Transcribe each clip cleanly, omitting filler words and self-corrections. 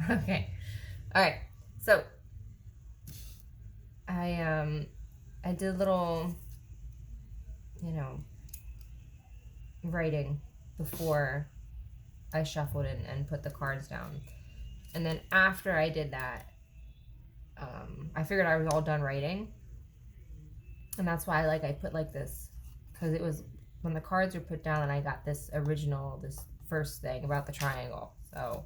Okay. All right. So I did a little, you know, writing before I shuffled and put the cards down. And then after I did that, I figured I was all done writing. And that's why I put like this, because it was when the cards were put down and I got this original, this first thing about the triangle. So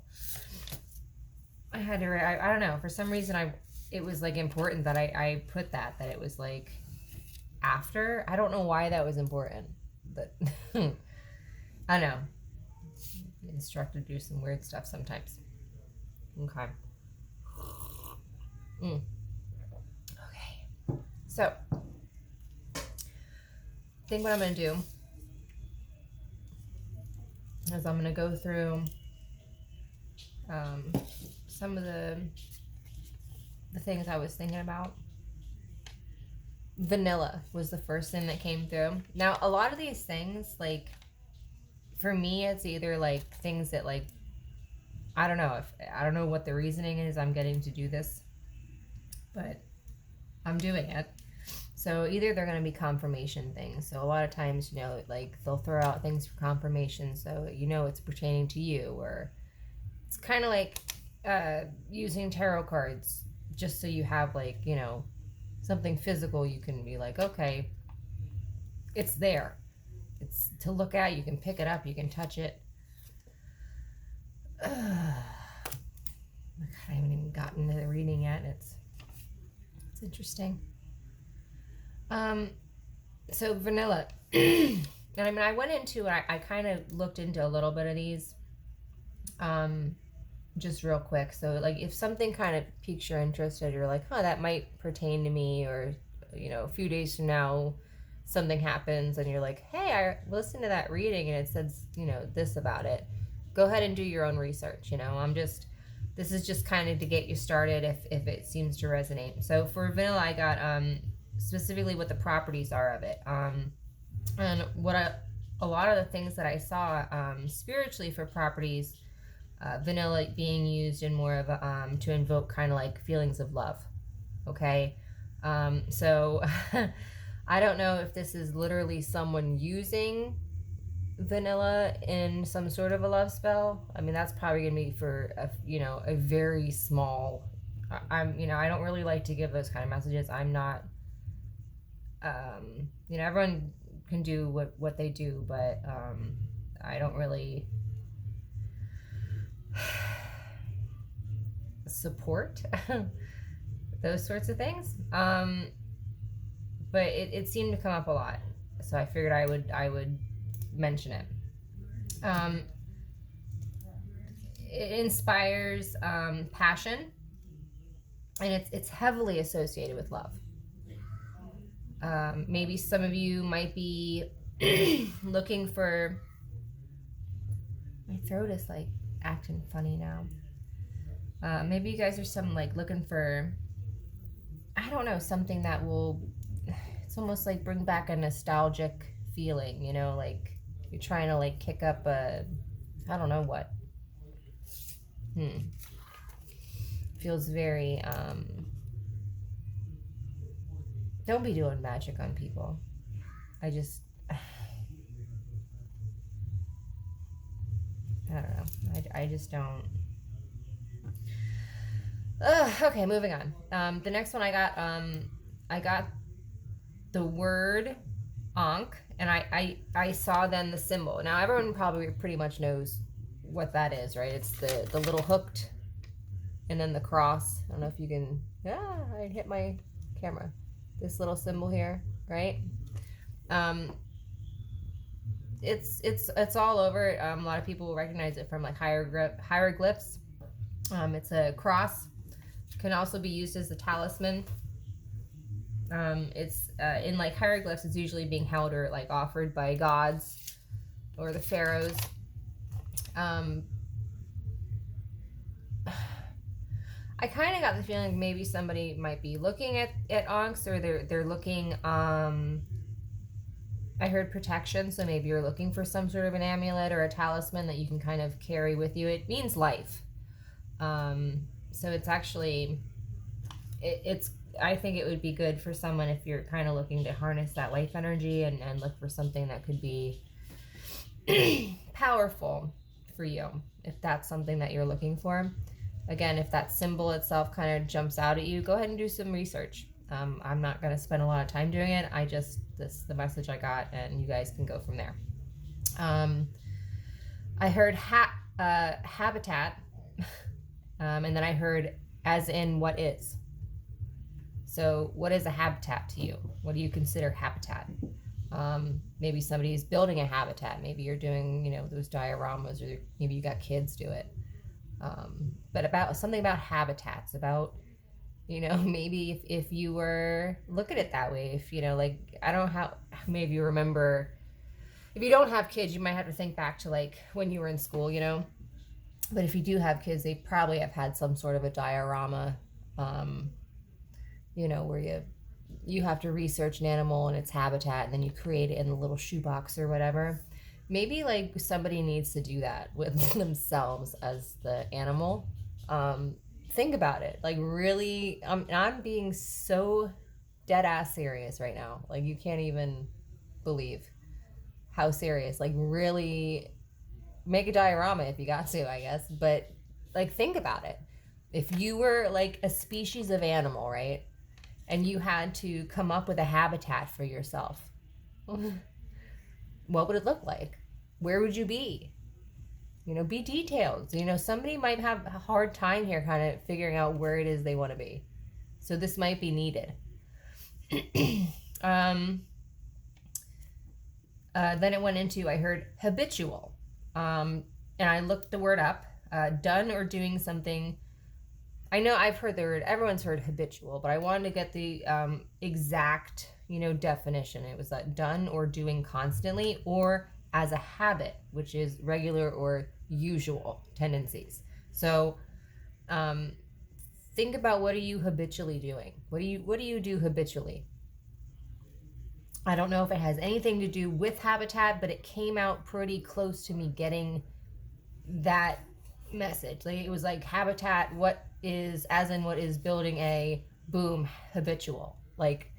I had to write, I don't know, for some reason it was like important that I put that it was like after. I don't know why that was important, but I know. Instructed to do some weird stuff sometimes. Okay. Okay. So, I think what I'm going to do is I'm going to go through some of the things I was thinking about. Vanilla was the first thing that came through. Now, a lot of these things, like, for me, it's either like things that like I don't know what the reasoning is I'm getting to do this, but I'm doing it. So either they're going to be confirmation things. So a lot of times, like they'll throw out things for confirmation, so it's pertaining to you, or it's kind of like using tarot cards just so you have like something physical you can be like, okay, it's there. It's to look at. You can pick it up. You can touch it. God, I haven't even gotten to the reading yet. It's interesting. So vanilla. And I mean, I went into it. I kind of looked into a little bit of these. Just real quick. So like, if something kind of piques your interest, or you're like, huh, that might pertain to me, or a few days from now something happens and you're like, hey, I listened to that reading and it says, this about it. Go ahead and do your own research. This is just kind of to get you started if it seems to resonate. So for vanilla, I got specifically what the properties are of it. And a lot of the things that I saw spiritually for properties, vanilla being used in more of a, to invoke kind of like feelings of love. Okay. So I don't know if this is literally someone using vanilla in some sort of a love spell. I mean, that's probably gonna be for a very small. I don't really like to give those kind of messages. I'm not. Everyone can do what they do, but I don't really support those sorts of things. But it seemed to come up a lot, so I figured I would mention it. It inspires passion, and it's heavily associated with love. Maybe some of you might be looking for. My throat is like acting funny now. Maybe you guys are looking for, I don't know, something that will. It's almost like bring back a nostalgic feeling, like you're trying to like kick up a, I don't know what. Feels very, don't be doing magic on people. I don't know. I just don't. Okay, moving on. The next one I got the word Ankh, and I saw then the symbol. Now everyone probably pretty much knows what that is, right? It's the little hooked and then the cross. I don't know if you can. I hit my camera. This little symbol here, right? It's all over. A lot of people will recognize it from like hieroglyphs. It's a cross. Can also be used as a talisman. It's in like hieroglyphs, it's usually being held or like offered by gods or the pharaohs. I kind of got the feeling maybe somebody might be looking at Ankhs, or they're looking. I heard protection, so maybe you're looking for some sort of an amulet or a talisman that you can kind of carry with you. It means life. So it's actually, it's, I think it would be good for someone if you're kind of looking to harness that life energy and look for something that could be powerful for you, if that's something that you're looking for. Again, if that symbol itself kind of jumps out at you, go ahead and do some research. I'm not going to spend a lot of time doing it. This is the message I got, and you guys can go from there. I heard habitat, and then I heard as in what is. So what is a habitat to you? What do you consider habitat? Maybe somebody's building a habitat. Maybe you're doing, those dioramas, or maybe you got kids do it. But about something about habitats, about, maybe if you were, look at it that way. If, I don't know how, maybe you remember, if you don't have kids, you might have to think back to like when you were in school, but if you do have kids, they probably have had some sort of a diorama, where you have to research an animal and its habitat, and then you create it in a little shoebox or whatever. Maybe like somebody needs to do that with themselves as the animal. Think about it. Like really, I'm being so dead ass serious right now. Like you can't even believe how serious. Like really make a diorama if you got to, I guess. But like think about it. If you were like a species of animal, right? And you had to come up with a habitat for yourself, what would it look like? Where would you be? Be detailed. Somebody might have a hard time here kind of figuring out where it is they want to be. So this might be needed. Then it went into, I heard habitual. And I looked the word up, done or doing something. I know I've heard the word, everyone's heard habitual, but I wanted to get the exact, definition. It was done or doing constantly, or as a habit, which is regular or usual tendencies. So think about, what are you habitually doing? What do you do habitually? I don't know if it has anything to do with habitat, but it came out pretty close to me getting that message. Like it was like habitat, what is, as in what is building a, boom, habitual. Like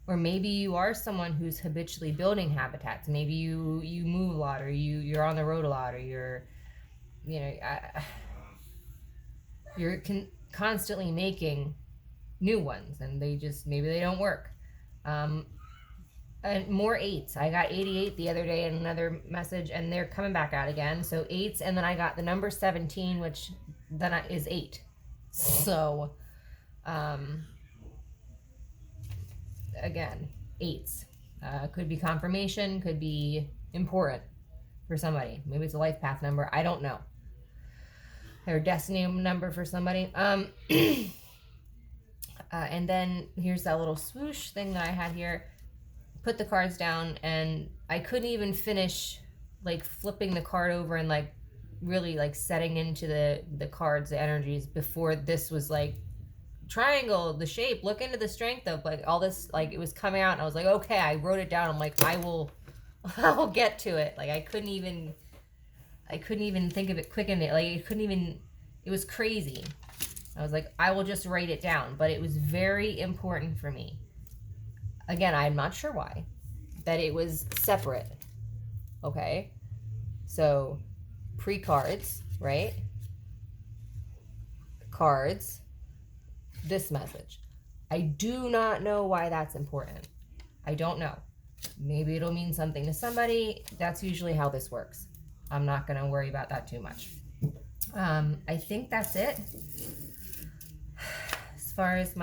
or maybe you are someone who's habitually building habitats. Maybe you move a lot, or you're on the road a lot, or you're constantly making new ones, and maybe they don't work. And more 8s. I got 88 the other day in another message, and they're coming back out again. So 8s, and then I got the number 17, which then is 8. So, again, 8s. Could be confirmation, could be important for somebody. Maybe it's a life path number. I don't know. Or destiny number for somebody. And then here's that little swoosh thing that I had here. Put the cards down, and I couldn't even finish like flipping the card over and like really like setting into the cards, the energies, before this was like triangle, the shape, look into the strength of like all this, like it was coming out, and I was like, okay, I wrote it down. I'm like, I will get to it. Like I couldn't even think of it quick enough. Like it was crazy. I was like, I will just write it down. But it was very important for me. Again, I'm not sure why, that it was separate. Okay. So pre-cards, right? Cards, this message. I do not know why that's important. I don't know. Maybe it'll mean something to somebody. That's usually how this works. I'm not going to worry about that too much. I think that's it. As far as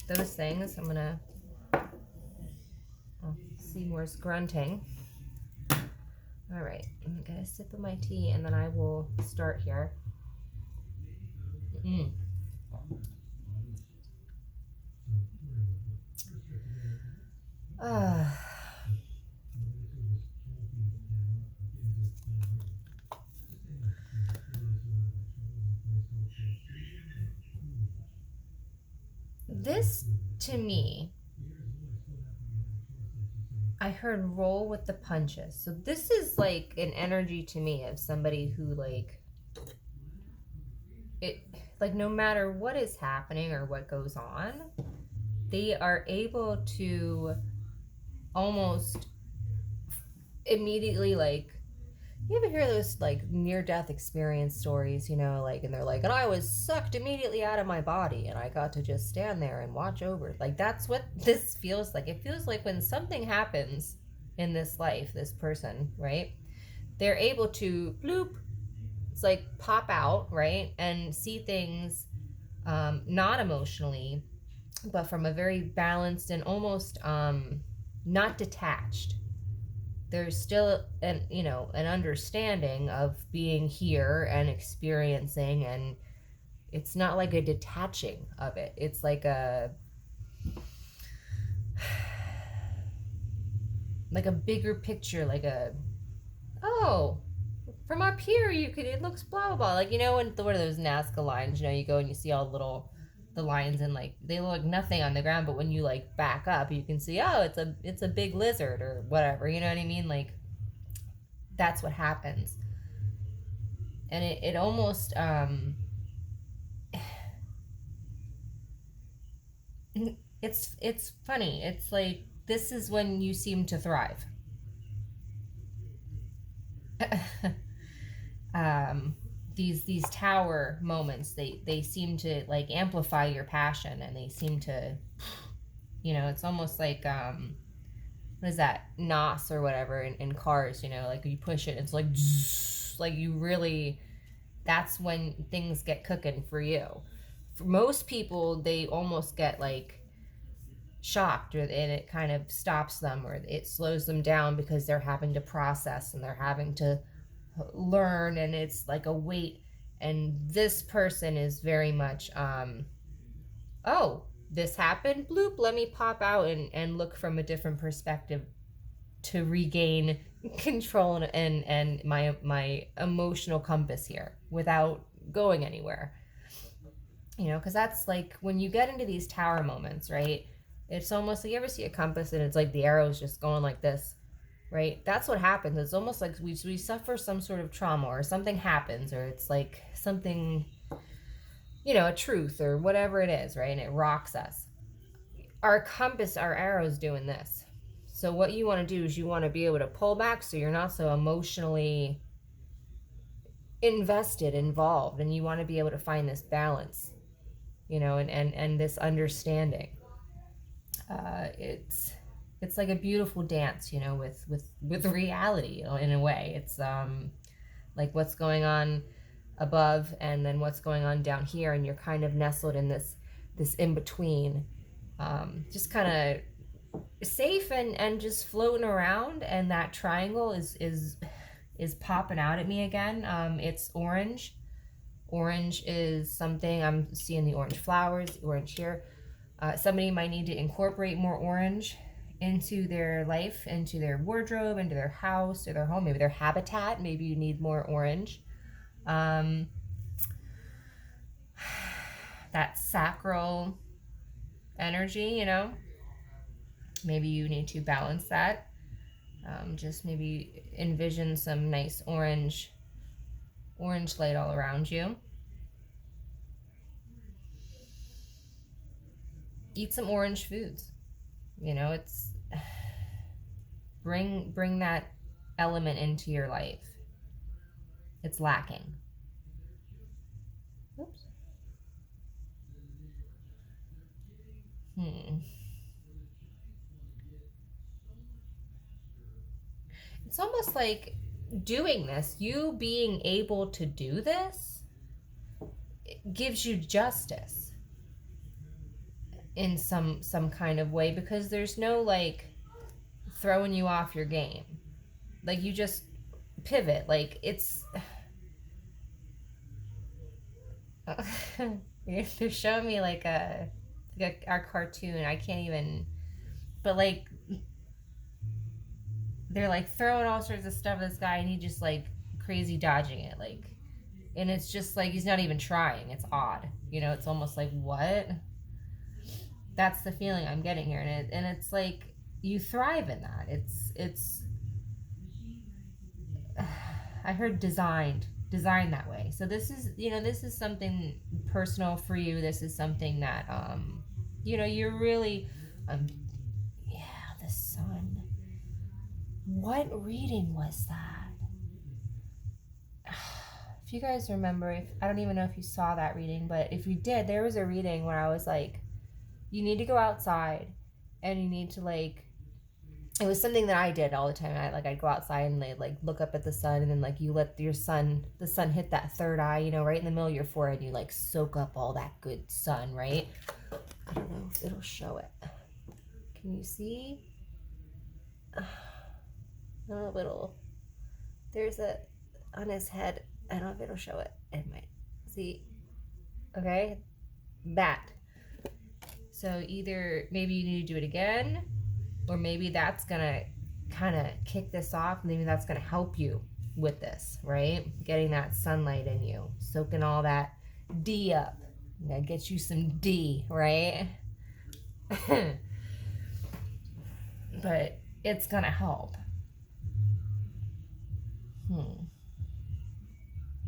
those things, I'm going to see more grunting. All right, I'm going to get a sip of my tea, and then I will start here. This, to me, I heard roll with the punches. So this is like an energy to me of somebody who like it, like no matter what is happening or what goes on, they are able to almost immediately, like, you ever hear those like near death experience stories, like, and they're like, and I was sucked immediately out of my body and I got to just stand there and watch over. Like, that's what this feels like. It feels like when something happens in this life, this person, right? They're able to bloop, it's like pop out, right? And see things not emotionally, but from a very balanced and almost not detached. There's still an understanding of being here and experiencing, and it's not like a detaching of it. It's like a bigger picture, like a, oh, from up here you could, it looks blah blah blah, like, when what are those Nazca lines, you go and you see all the lines, and like they look like nothing on the ground, but when you like back up you can see, oh, it's a big lizard or whatever, you know what I mean? Like, that's what happens. And it almost it's funny. It's like this is when you seem to thrive. um these tower moments, they seem to like amplify your passion, and they seem to, it's almost like what is that, nos or whatever in cars, like you push it, it's like like you really, that's when things get cooking for you. For most people, they almost get like shocked, and it kind of stops them, or it slows them down because they're having to process and they're having to learn, and it's like a weight. And this person is very much oh, this happened, bloop, let me pop out and look from a different perspective to regain control and my emotional compass here without going anywhere. Because that's like when you get into these tower moments, right? It's almost like, you ever see a compass and it's like the arrow's just going like this, right? That's what happens. It's almost like we suffer some sort of trauma, or something happens, or it's like something, a truth or whatever it is, right? And it rocks us. Our compass, our arrow's doing this. So what you want to do is you want to be able to pull back so you're not so emotionally invested, involved, and you want to be able to find this balance, and this understanding. It's like a beautiful dance, with reality, in a way. It's like what's going on above and then what's going on down here, and you're kind of nestled in this in between, just kind of safe and just floating around. And that triangle is popping out at me again. It's orange. Orange is something, I'm seeing the orange flowers, orange here. Somebody might need to incorporate more orange into their life, into their wardrobe, into their house or their home, maybe their habitat. Maybe you need more orange. That sacral energy, maybe you need to balance that. Just maybe envision some nice orange light all around you. Eat some orange foods. It's bring that element into your life. It's lacking. Oops. It's almost like doing this, you being able to do this, it gives you justice in some kind of way, because there's no like throwing you off your game. Like, you just pivot. Like, it's they're showing me like our cartoon. I can't even, but like they're like throwing all sorts of stuff at this guy, and he just like crazy dodging it, like, and it's just like he's not even trying. It's odd, it's almost like, what? That's the feeling I'm getting here. And it's like you thrive in that. It's I heard designed that way. So this is, this is something personal for you. This is something that you're really um yeah, the sun. What reading was that? If you guys remember, if I don't even know if you saw that reading, but if you did, there was a reading where I was like, you need to go outside and you need to like, it was something that I did all the time. I'd go outside and like look up at the sun, and then like you let the sun hit that third eye, right in the middle of your forehead. And you like soak up all that good sun, right? I don't know if it'll show it. Can you see? I don't know if it'll. There's a on his head. I don't know if it'll show it. It might. See? Okay, that. So either maybe you need to do it again, or maybe that's gonna kind of kick this off. Maybe that's gonna help you with this, right? Getting that sunlight in you, soaking all that D up. That gets you some D, right? But it's gonna help.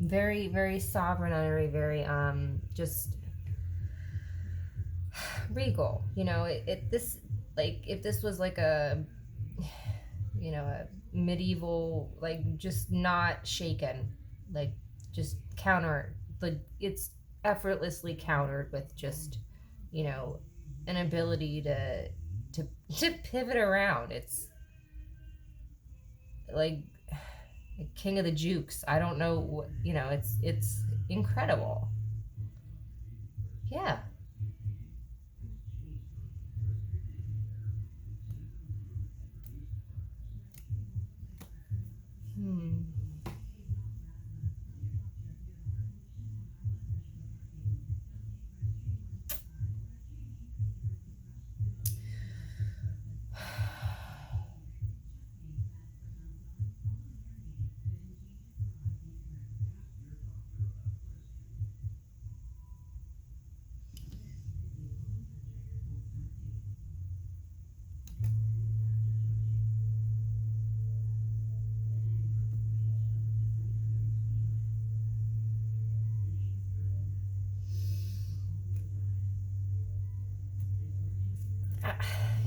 Very, very sovereign energy, very just regal. This, like, if this was like a medieval, like, just not shaken, like, just counter, like, it's effortlessly countered with just an ability to pivot around. It's like king of the jukes. I don't know what, it's incredible. Yeah.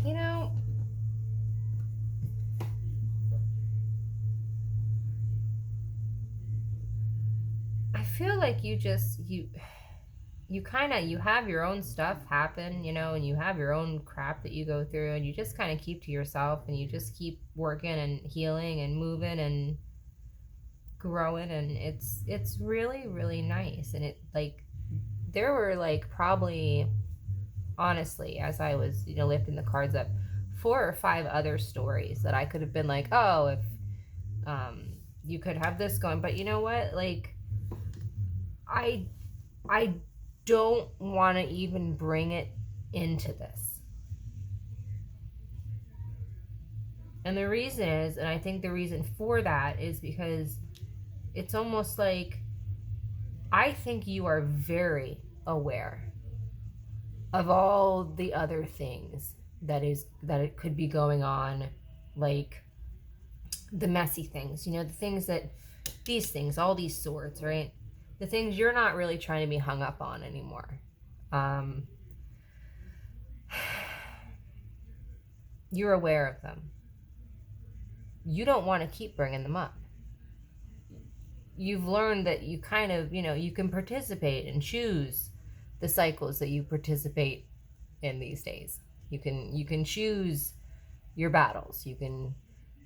You know, I feel like you kind of, you have your own stuff happen, and you have your own crap that you go through, and you just kind of keep to yourself, and you just keep working and healing and moving and growing, and it's really, really nice. And it, like, there were like probably, honestly, as I was lifting the cards up, 4 or 5 other stories that I could have been like, oh, if you could have this going. But you know what, like, I don't want to even bring it into this. And the reason is, and I think the reason for that is because it's almost like I think you are very aware of all the other things that it could be going on, like the messy things, the things that, these things, all these swords, right? The things you're not really trying to be hung up on anymore. You're aware of them. You don't want to keep bringing them up. You've learned that you kind of, you can participate and choose the cycles that you participate in these days. You can choose your battles. You can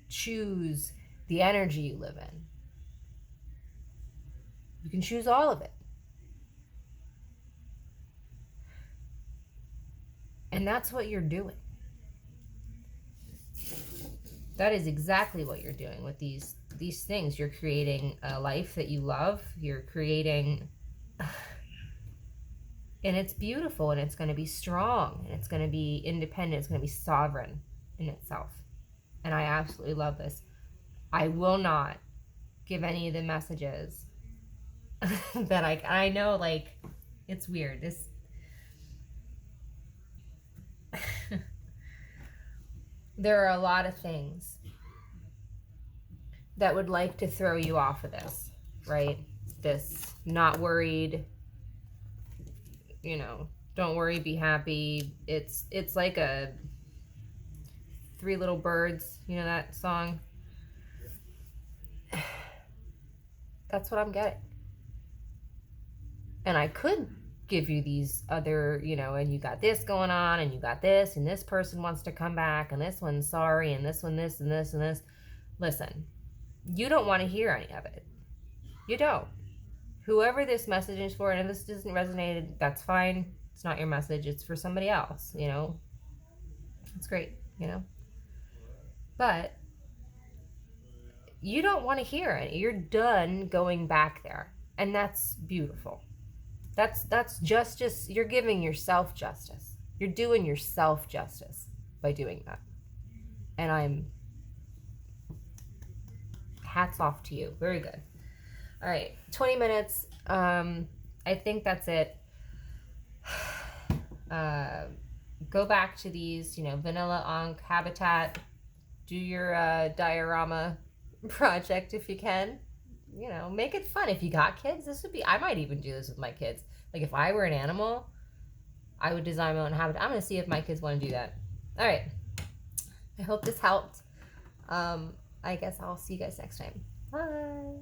choose the energy you live in. You can choose all of it. And that's what you're doing. That is exactly what you're doing with these things. You're creating a life that you love. You're creating, and it's beautiful, and it's going to be strong, and it's going to be independent. It's going to be sovereign in itself. And I absolutely love this. I will not give any of the messages that I know, like, it's weird. there are a lot of things that would like to throw you off of this, right? This not worried, you know, don't worry, be happy. It's like a Three Little Birds, you know that song? That's what I'm getting. And I could give you these other, you know, and you got this going on, and you got this, and this person wants to come back, and this one's sorry, and this one this and this and this. Listen, you don't want to hear any of it. You don't. Whoever this message is for, and if this doesn't resonate, that's fine. It's not your message. It's for somebody else, you know. It's great, you know. But you don't want to hear it. You're done going back there. And that's beautiful. That's justice. You're giving yourself justice. You're doing yourself justice by doing that. And I'm hats off to you. Very good. All right, 20 minutes. I think that's it. Go back to these, you know, vanilla Ankh habitat. Do your diorama project if you can. You know, make it fun. If you got kids, this would be, I might even do this with my kids. Like if I were an animal, I would design my own habitat. I'm going to see if my kids want to do that. All right. I hope this helped. I guess I'll see you guys next time. Bye.